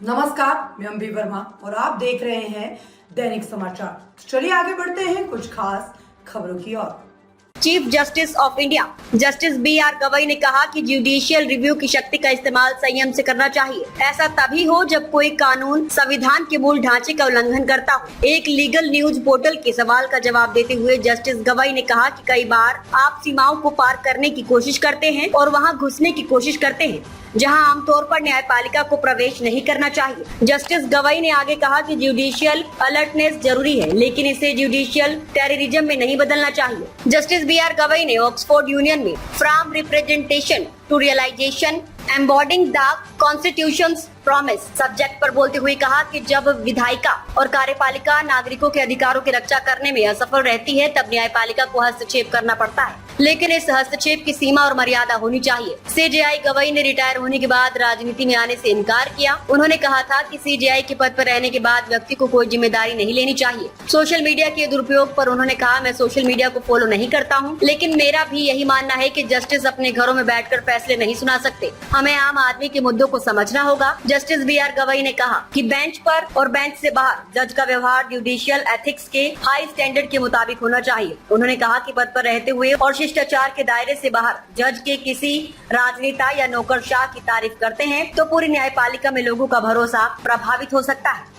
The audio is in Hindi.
नमस्कार, मैं अम्बी वर्मा और आप देख रहे हैं दैनिक समाचार। चलिए आगे बढ़ते हैं कुछ खास खबरों की ओर। Chief Justice of India Justice बी.आर. गवई ने कहा कि जुडिशियल रिव्यू की शक्ति का इस्तेमाल संयम से करना चाहिए। ऐसा तभी हो जब कोई कानून संविधान के मूल ढांचे का उल्लंघन करता हो। एक लीगल न्यूज पोर्टल के सवाल का जवाब देते हुए जस्टिस गवई ने कहा कि कई बार आप सीमाओं को पार करने की कोशिश करते हैं और वहां घुसने की कोशिश करते हैं जहां आमतौर पर न्यायपालिका को प्रवेश नहीं करना चाहिए। जस्टिस गवई ने आगे कहा कि जुडिशियल अलर्टनेस जरूरी है, लेकिन इसे जुडिशियल टेररिज्म में नहीं बदलना चाहिए। जस्टिस बी.आर. गवई ने ऑक्सफोर्ड यूनियन में from representation to realisation embodying the constitution's promise subject पर बोलते हुए कहा कि जब विधायिका और कार्यपालिका नागरिकों के अधिकारों की रक्षा करने में असफल रहती है तब न्यायपालिका को हस्तक्षेप करना पड़ता है, लेकिन इस हस्तक्षेप की सीमा और मर्यादा होनी चाहिए। सीजेआई गवई ने रिटायर होने के बाद राजनीति में आने से इनकार किया। उन्होंने कहा था कि सीजेआई के पद पर रहने के बाद व्यक्ति को कोई जिम्मेदारी नहीं लेनी चाहिए। सोशल मीडिया के दुरुपयोग पर उन्होंने कहा, मैं सोशल मीडिया को फॉलो नहीं करता हूँ, लेकिन मेरा भी यही मानना है कि जस्टिस अपने घरों में बैठकर फैसले नहीं सुना सकते। हमें आम आदमी के मुद्दों को समझना होगा। जस्टिस बी.आर. गवई ने कहा कि बेंच पर और बेंच से बाहर जज का व्यवहार जुडिशियल एथिक्स के हाई स्टैंडर्ड के मुताबिक होना चाहिए। उन्होंने कहा कि पद पर रहते हुए और शिष्टाचार के दायरे से बाहर जज के किसी राजनेता या नौकरशाह की तारीफ करते हैं तो पूरी न्यायपालिका में लोगों का भरोसा प्रभावित हो सकता है।